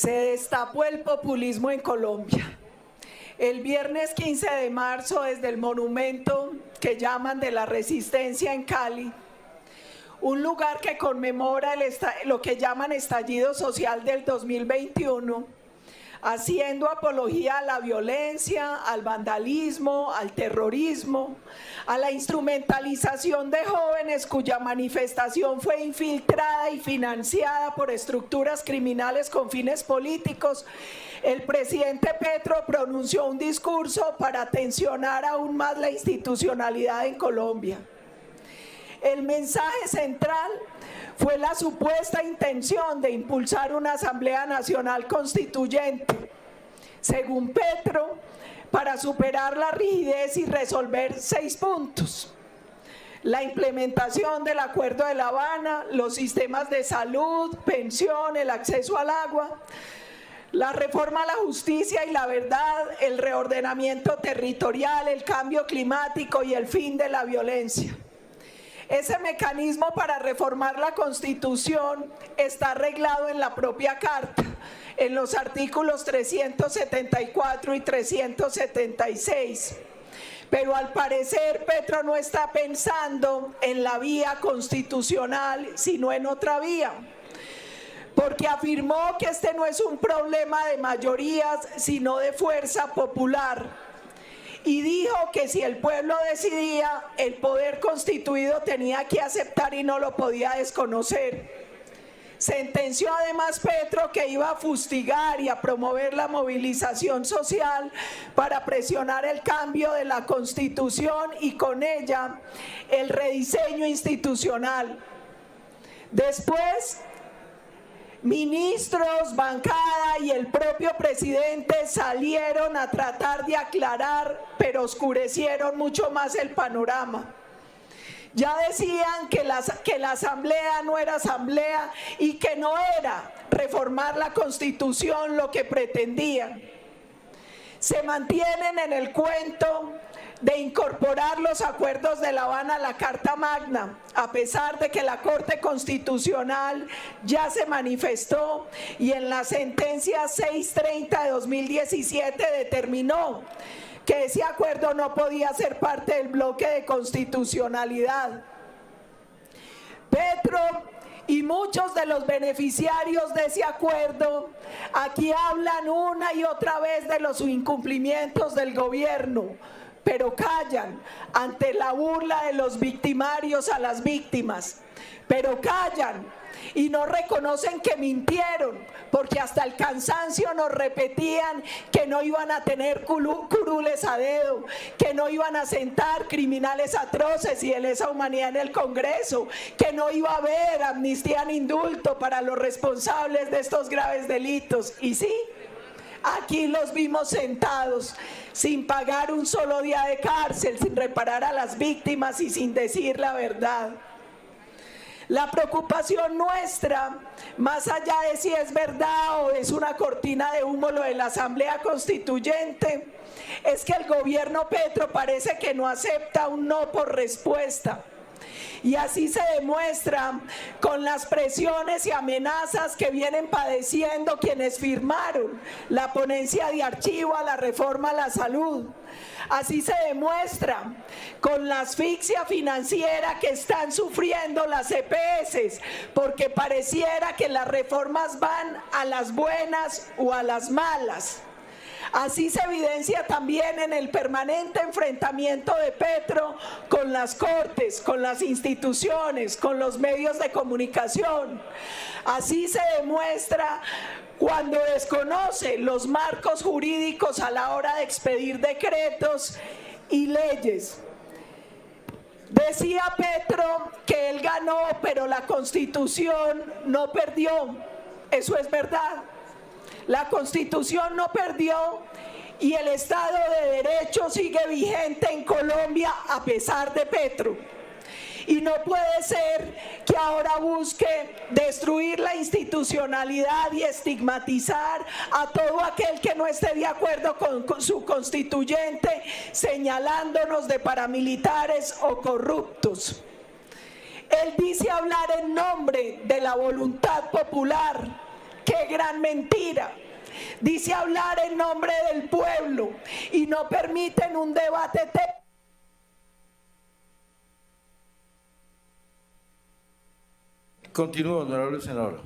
Se destapó el populismo en Colombia. El viernes 15 de marzo, desde el monumento que llaman de la Resistencia en Cali, un lugar que conmemora lo que llaman estallido social del 2021, haciendo apología a la violencia, al vandalismo, al terrorismo, a la instrumentalización de jóvenes cuya manifestación fue infiltrada y financiada por estructuras criminales con fines políticos. El presidente Petro pronunció un discurso para tensionar aún más la institucionalidad en Colombia. El mensaje central fue la supuesta intención de impulsar una Asamblea Nacional Constituyente, según Petro, para superar la rigidez y resolver 6 puntos: la implementación del Acuerdo de La Habana, los sistemas de salud, pensión, el acceso al agua, la reforma a la justicia y la verdad, el reordenamiento territorial, el cambio climático y el fin de la violencia. Ese mecanismo para reformar la Constitución está arreglado en la propia Carta, en los artículos 374 y 376. Pero al parecer Petro no está pensando en la vía constitucional, sino en otra vía, porque afirmó que este no es un problema de mayorías, sino de fuerza popular. Y dijo que si el pueblo decidía, el poder constituido tenía que aceptar y no lo podía desconocer. Sentenció además Petro que iba a fustigar y a promover la movilización social para presionar el cambio de la Constitución y con ella el rediseño institucional. Después, ministros, bancada y el propio presidente salieron a tratar de aclarar, pero oscurecieron mucho más el panorama. Ya decían que la asamblea no era asamblea y que no era reformar la Constitución lo que pretendían. Se mantienen en el cuento de incorporar los acuerdos de La Habana a la Carta Magna, a pesar de que la Corte Constitucional ya se manifestó y en la sentencia 630 de 2017 determinó que ese acuerdo no podía ser parte del bloque de constitucionalidad. Petro y muchos de los beneficiarios de ese acuerdo aquí hablan una y otra vez de los incumplimientos del gobierno, pero callan ante la burla de los victimarios a las víctimas, pero callan y no reconocen que mintieron, porque hasta el cansancio nos repetían que no iban a tener curules a dedo, que no iban a sentar criminales atroces y de lesa humanidad en el Congreso, que no iba a haber amnistía ni indulto para los responsables de estos graves delitos. Y sí, aquí los vimos sentados, sin pagar un solo día de cárcel, sin reparar a las víctimas y sin decir la verdad. La preocupación nuestra, más allá de si es verdad o es una cortina de humo lo de la Asamblea Constituyente, es que el gobierno Petro parece que no acepta un no por respuesta. Y así se demuestra con las presiones y amenazas que vienen padeciendo quienes firmaron la ponencia de archivo a la reforma a la salud. Así se demuestra con la asfixia financiera que están sufriendo las EPS, porque pareciera que las reformas van a las buenas o a las malas. Así se evidencia también en el permanente enfrentamiento de Petro con las cortes, con las instituciones, con los medios de comunicación. Así se demuestra cuando desconoce los marcos jurídicos a la hora de expedir decretos y leyes. Decía Petro que él ganó, pero la Constitución no perdió. Eso es verdad. La Constitución no perdió y el Estado de Derecho sigue vigente en Colombia a pesar de Petro. Y no puede ser que ahora busque destruir la institucionalidad y estigmatizar a todo aquel que no esté de acuerdo con su constituyente, señalándonos de paramilitares o corruptos. Él dice hablar en nombre de la voluntad popular. ¡Qué gran gran mentira. Dice hablar en nombre del pueblo y no permiten un debate técnico. Continúo, honorable senadora.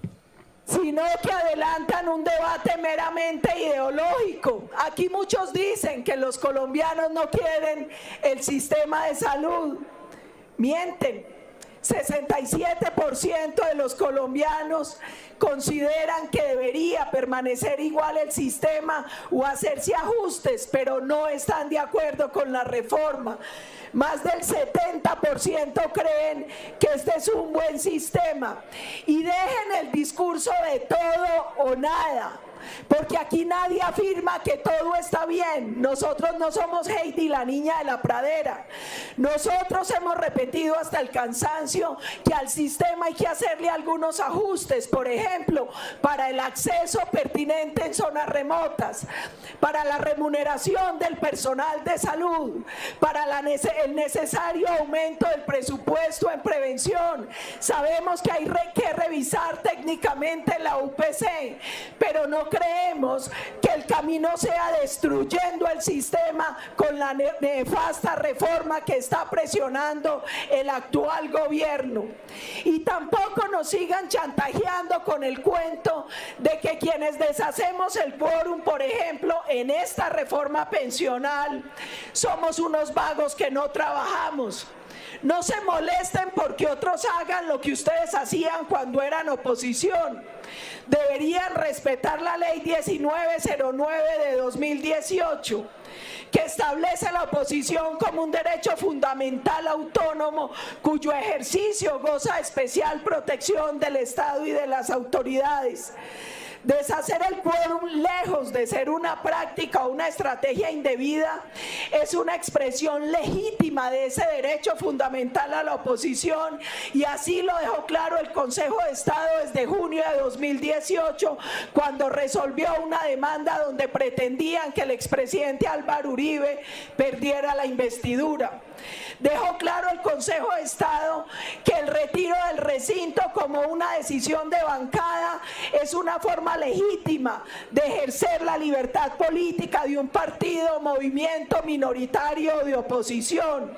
Sino que adelantan un debate meramente ideológico. Aquí muchos dicen que los colombianos no quieren el sistema de salud. Mienten. 67% de los colombianos consideran que debería permanecer igual el sistema o hacerse ajustes, pero no están de acuerdo con la reforma. Más del 70% creen que este es un buen sistema. Y dejen el discurso de todo o nada, porque aquí nadie afirma que todo está bien. Nosotros no somos Heidi, la niña de la pradera. Nosotros hemos repetido hasta el cansancio que al sistema hay que hacerle algunos ajustes, por ejemplo, para el acceso pertinente en zonas remotas, para la remuneración del personal de salud, para el necesario aumento del presupuesto en prevención. Sabemos que hay que revisar técnicamente la UPC, pero no creemos que el camino sea destruyendo el sistema con la nefasta reforma que está presionando el actual gobierno. Y tampoco nos sigan chantajeando con el cuento de que quienes deshacemos el quórum, por ejemplo, en esta reforma pensional, somos unos vagos que no trabajamos. No se molesten porque otros hagan lo que ustedes hacían cuando eran oposición. Deberían respetar la ley 1909 de 2018, que establece la oposición como un derecho fundamental autónomo cuyo ejercicio goza de especial protección del Estado y de las autoridades. Deshacer el quórum, lejos de ser una práctica o una estrategia indebida, es una expresión legítima de ese derecho fundamental a la oposición, y así lo dejó claro el Consejo de Estado desde junio de 2018, cuando resolvió una demanda donde pretendían que el expresidente Álvaro Uribe perdiera la investidura. Dejó claro el Consejo de Estado que el retiro del recinto como una decisión de bancada es una forma legítima de ejercer la libertad política de un partido o movimiento minoritario de oposición,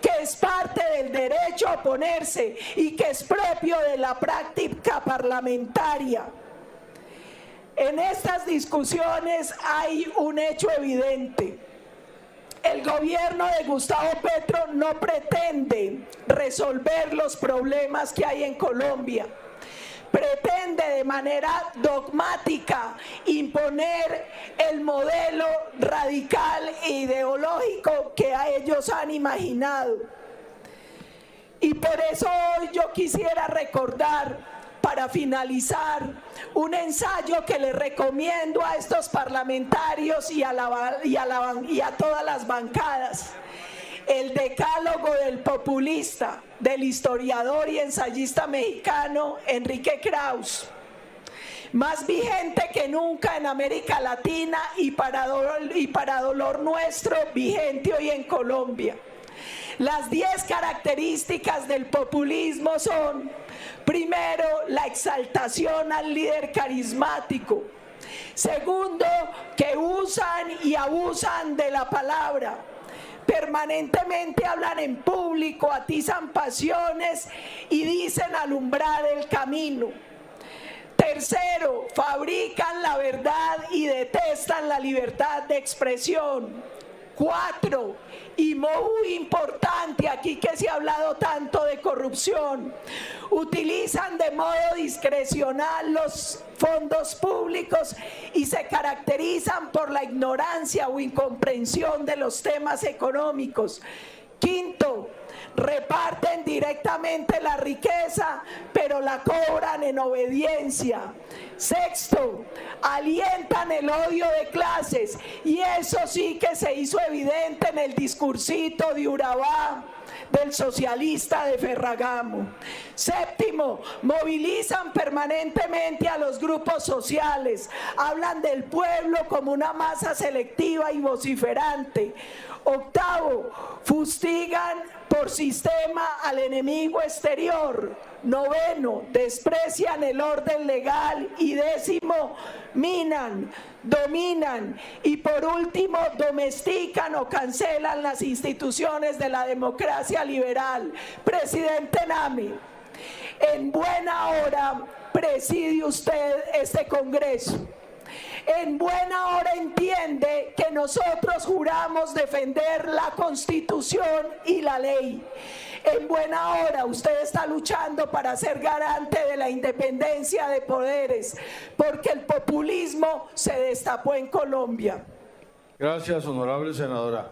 que es parte del derecho a oponerse y que es propio de la práctica parlamentaria. En estas discusiones hay un hecho evidente. El gobierno de Gustavo Petro no pretende resolver los problemas que hay en Colombia. Pretende de manera dogmática imponer el modelo radical e ideológico que ellos han imaginado. Y por eso hoy yo quisiera recordar, para finalizar, un ensayo que les recomiendo a estos parlamentarios y a todas las bancadas: El decálogo del populista, del historiador y ensayista mexicano Enrique Krauss, más vigente que nunca en América Latina y para dolor nuestro, vigente hoy en Colombia. Las 10 características del populismo son: primero, la exaltación al líder carismático. Segundo, que usan y abusan de la palabra. Permanentemente hablan en público, atizan pasiones y dicen alumbrar el camino. Tercero, fabrican la verdad y detestan la libertad de expresión. 4, y muy importante aquí que se ha hablado tanto de corrupción, utilizan de modo discrecional los fondos públicos y se caracterizan por la ignorancia o incomprensión de los temas económicos. 5, reparten directamente la riqueza, pero la cobran en obediencia. 6, alientan el odio de clases, y eso sí que se hizo evidente en el discursito de Urabá del socialista de Ferragamo. Séptimo, movilizan permanentemente a los grupos sociales, hablan del pueblo como una masa selectiva y vociferante. Octavo, fustigan por sistema al enemigo exterior. Noveno, desprecian el orden legal. Y décimo, minan, dominan y por último domestican o cancelan las instituciones de la democracia liberal. Presidente Nami, en buena hora preside usted este Congreso. En buena hora entiende que nosotros juramos defender la Constitución y la ley. En buena hora usted está luchando para ser garante de la independencia de poderes, porque el populismo se destapó en Colombia. Gracias, honorable senadora.